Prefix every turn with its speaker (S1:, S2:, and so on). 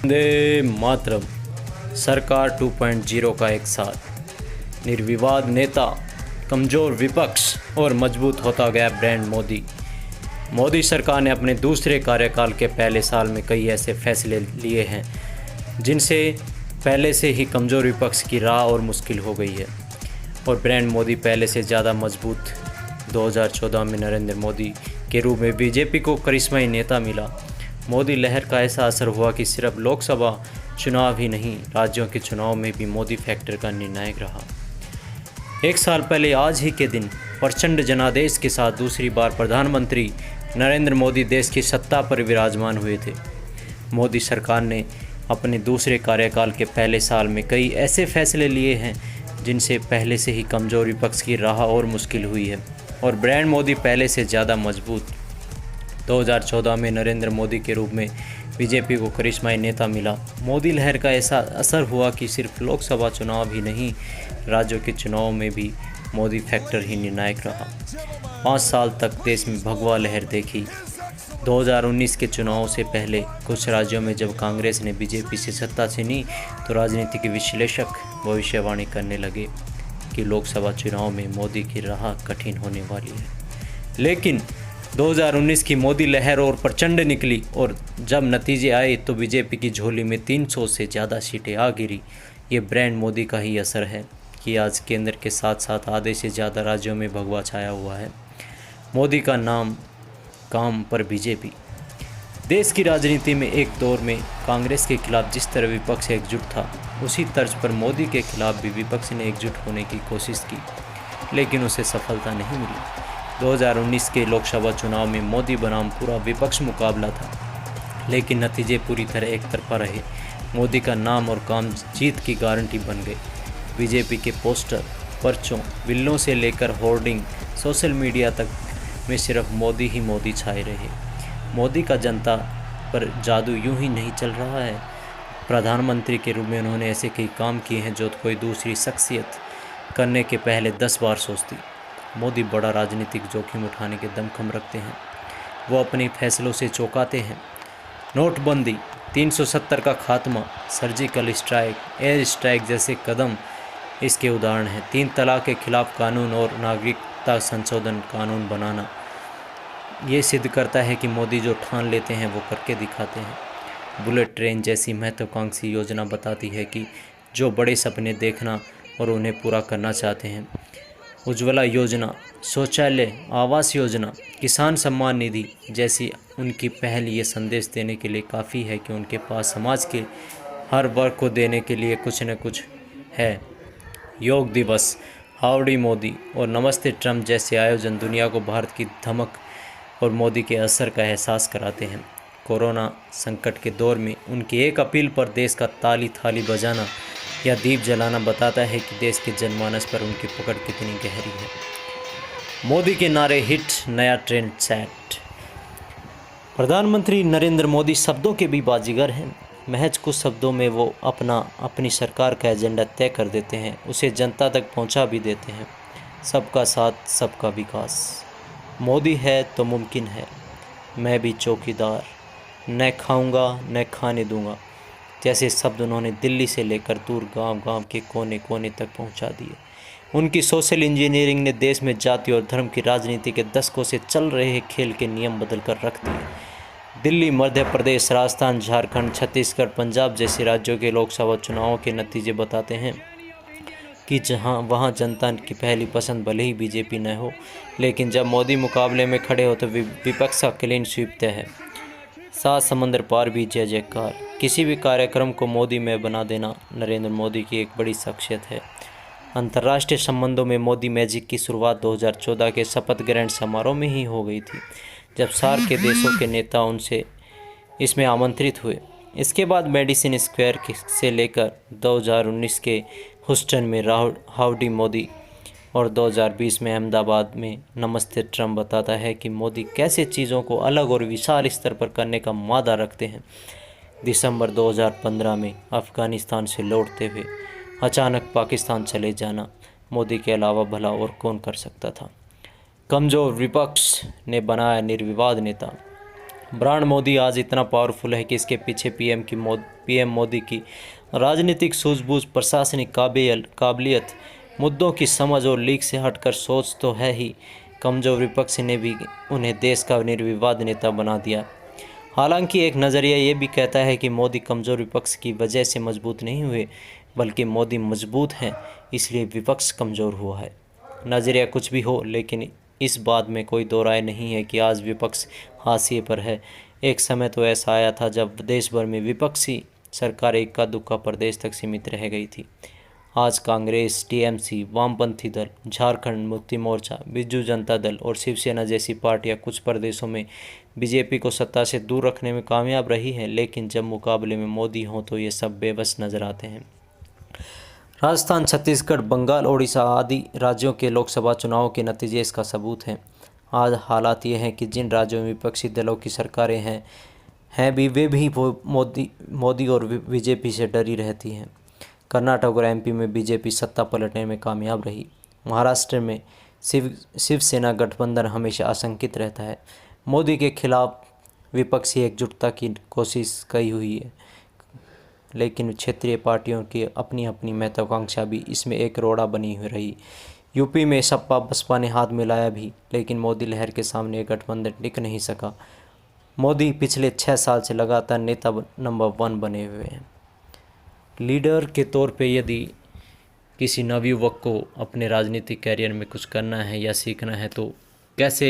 S1: वंदे मातरम। सरकार 2.0 का एक साथ, निर्विवाद नेता, कमज़ोर विपक्ष और मजबूत होता गया ब्रांड मोदी। मोदी सरकार ने अपने दूसरे कार्यकाल के पहले साल में कई ऐसे फैसले लिए हैं जिनसे पहले से ही कमज़ोर विपक्ष की राह और मुश्किल हो गई है और ब्रांड मोदी पहले से ज़्यादा मजबूत। 2014 में नरेंद्र मोदी के रूप में बीजेपी को करिश्माई नेता मिला। मोदी लहर का ऐसा असर हुआ कि सिर्फ लोकसभा चुनाव ही नहीं, राज्यों के चुनाव में भी मोदी फैक्टर का निर्णायक रहा। एक साल पहले आज ही के दिन प्रचंड जनादेश के साथ दूसरी बार प्रधानमंत्री नरेंद्र मोदी देश की सत्ता पर विराजमान हुए थे। मोदी सरकार ने अपने दूसरे कार्यकाल के पहले साल में कई ऐसे फैसले लिए हैं जिनसे पहले से ही कमज़ोर विपक्ष की राह और मुश्किल हुई है और ब्रांड मोदी पहले से ज़्यादा मजबूत। 2014 में नरेंद्र मोदी के रूप में बीजेपी को करिश्माई नेता मिला। मोदी लहर का ऐसा असर हुआ कि सिर्फ लोकसभा चुनाव ही नहीं, राज्यों के चुनाव में भी मोदी फैक्टर ही निर्णायक रहा। 5 साल तक देश में भगवा लहर देखी। 2019 के चुनाव से पहले कुछ राज्यों में जब कांग्रेस ने बीजेपी से सत्ता छीनी तो राजनीतिक विश्लेषक भविष्यवाणी करने लगे कि लोकसभा चुनाव में मोदी की राह कठिन होने वाली है। लेकिन 2019 की मोदी लहर और प्रचंड निकली और जब नतीजे आए तो बीजेपी की झोली में 300 से ज़्यादा सीटें आ गिरी। ये ब्रांड मोदी का ही असर है कि आज केंद्र के साथ साथ आधे से ज़्यादा राज्यों में भगवा छाया हुआ है। मोदी का नाम काम पर बीजेपी। देश की राजनीति में एक दौर में कांग्रेस के खिलाफ जिस तरह विपक्ष एकजुट था, उसी तर्ज पर मोदी के खिलाफ भी विपक्ष ने एकजुट होने की कोशिश की, लेकिन उसे सफलता नहीं मिली। 2019 के लोकसभा चुनाव में मोदी बनाम पूरा विपक्ष मुकाबला था, लेकिन नतीजे पूरी तरह एक तरफा रहे। मोदी का नाम और काम जीत की गारंटी बन गए। बीजेपी के पोस्टर, पर्चों, बिलों से लेकर होर्डिंग, सोशल मीडिया तक में सिर्फ मोदी ही मोदी छाए रहे। मोदी का जनता पर जादू यूं ही नहीं चल रहा है। प्रधानमंत्री के रूप में उन्होंने ऐसे कई काम किए हैं जो कोई दूसरी शख्सियत करने के पहले 10 बार सोचती। मोदी बड़ा राजनीतिक जोखिम उठाने के दमखम रखते हैं। वो अपने फैसलों से चौंकाते हैं। नोटबंदी, 370 का खात्मा, सर्जिकल स्ट्राइक, एयर स्ट्राइक जैसे कदम इसके उदाहरण हैं। 3 तलाक के खिलाफ कानून और नागरिकता संशोधन कानून बनाना ये सिद्ध करता है कि मोदी जो ठान लेते हैं वो करके दिखाते हैं। बुलेट ट्रेन जैसी महत्वाकांक्षी योजना बताती है कि जो बड़े सपने देखना और उन्हें पूरा करना चाहते हैं। उज्ज्वला योजना, शौचालय, आवास योजना, किसान सम्मान निधि जैसी उनकी पहल ये संदेश देने के लिए काफ़ी है कि उनके पास समाज के हर वर्ग को देने के लिए कुछ न कुछ है। योग दिवस, हाउडी मोदी और नमस्ते ट्रम्प जैसे आयोजन दुनिया को भारत की धमक और मोदी के असर का एहसास कराते हैं। कोरोना संकट के दौर में उनकी एक अपील पर देश का ताली थाली बजाना या दीप जलाना बताता है कि देश के जनमानस पर उनकी पकड़ कितनी गहरी है। मोदी के नारे हिट, नया ट्रेंड सेट। प्रधानमंत्री नरेंद्र मोदी शब्दों के भी बाजीगर हैं। महज कुछ शब्दों में वो अपनी सरकार का एजेंडा तय कर देते हैं, उसे जनता तक पहुंचा भी देते हैं। सबका साथ, सबका विकास। मोदी है तो मुमकिन है, मैं भी चौकीदार, न खाऊंगा न खाने दूंगा जैसे शब्द उन्होंने दिल्ली से लेकर दूर गांव-गांव के कोने कोने तक पहुंचा दिए। उनकी सोशल इंजीनियरिंग ने देश में जाति और धर्म की राजनीति के दशकों से चल रहे खेल के नियम बदल कर रख दिए। दिल्ली, मध्य प्रदेश, राजस्थान, झारखंड, छत्तीसगढ़, पंजाब जैसे राज्यों के लोकसभा चुनावों के नतीजे बताते हैं कि वहाँ जनता की पहली पसंद भले ही बीजेपी न हो, लेकिन जब मोदी मुकाबले में खड़े हो तो विपक्ष का क्लीन स्वीप तय है। 7 समंदर पार भी जय जयकार। किसी भी कार्यक्रम को मोदी में बना देना नरेंद्र मोदी की एक बड़ी शख्सियत है। अंतर्राष्ट्रीय संबंधों में मोदी मैजिक की शुरुआत 2014 के शपथ ग्रहण समारोह में ही हो गई थी, जब सार्क के देशों के नेता उनसे इसमें आमंत्रित हुए। इसके बाद मेडिसिन स्क्वायर से लेकर 2019 के ह्यूस्टन में हाउडी मोदी और 2020 में अहमदाबाद में नमस्ते ट्रम्प बताता है कि मोदी कैसे चीज़ों को अलग और विशाल स्तर पर करने का मादा रखते हैं। दिसंबर 2015 में अफ़गानिस्तान से लौटते हुए अचानक पाकिस्तान चले जाना मोदी के अलावा भला और कौन कर सकता था। कमज़ोर विपक्ष ने बनाया निर्विवाद नेता। ब्रांड मोदी आज इतना पावरफुल है कि इसके पीछे पीएम मोदी की राजनीतिक सूझबूझ, प्रशासनिक काबिलियत, मुद्दों की समझ और लीक से हटकर सोच तो है ही। कमजोर विपक्ष ने भी उन्हें देश का निर्विवाद नेता बना दिया। हालांकि एक नज़रिया ये भी कहता है कि मोदी कमज़ोर विपक्ष की वजह से मजबूत नहीं हुए, बल्कि मोदी मजबूत हैं इसलिए विपक्ष कमज़ोर हुआ है। नज़रिया कुछ भी हो, लेकिन इस बात में कोई दो राय नहीं है कि आज विपक्ष हाशिए पर है। एक समय तो ऐसा आया था जब देश भर में विपक्षी सरकार इक्का दुक्का प्रदेश तक सीमित रह गई थी। आज कांग्रेस, टीएमसी, वामपंथी दल, झारखंड मुक्ति मोर्चा, बिजू जनता दल और शिवसेना जैसी पार्टियां कुछ प्रदेशों में बीजेपी को सत्ता से दूर रखने में कामयाब रही हैं, लेकिन जब मुकाबले में मोदी हों तो ये सब बेबस नजर आते हैं। राजस्थान, छत्तीसगढ़, बंगाल, ओडिशा आदि राज्यों के लोकसभा चुनावों के नतीजे इसका सबूत हैं। आज हालात ये हैं कि जिन राज्यों में विपक्षी दलों की सरकारें हैं भी, वे भी मोदी और बीजेपी से डरी रहती हैं। कर्नाटक और एमपी में बीजेपी सत्ता पलटने में कामयाब रही। महाराष्ट्र में शिवसेना गठबंधन हमेशा आशंकित रहता है। मोदी के खिलाफ विपक्षी एकजुटता की कोशिश कई हुई है, लेकिन क्षेत्रीय पार्टियों की अपनी अपनी महत्वाकांक्षा भी इसमें एक रोड़ा बनी हुई रही। यूपी में सपा बसपा ने हाथ मिलाया भी, लेकिन मोदी लहर के सामने ये गठबंधन टिक नहीं सका। मोदी पिछले 6 साल से लगातार नेता नंबर 1 बने हुए हैं। लीडर के तौर पे यदि किसी नवयुवक को अपने राजनीतिक कैरियर में कुछ करना है या सीखना है तो कैसे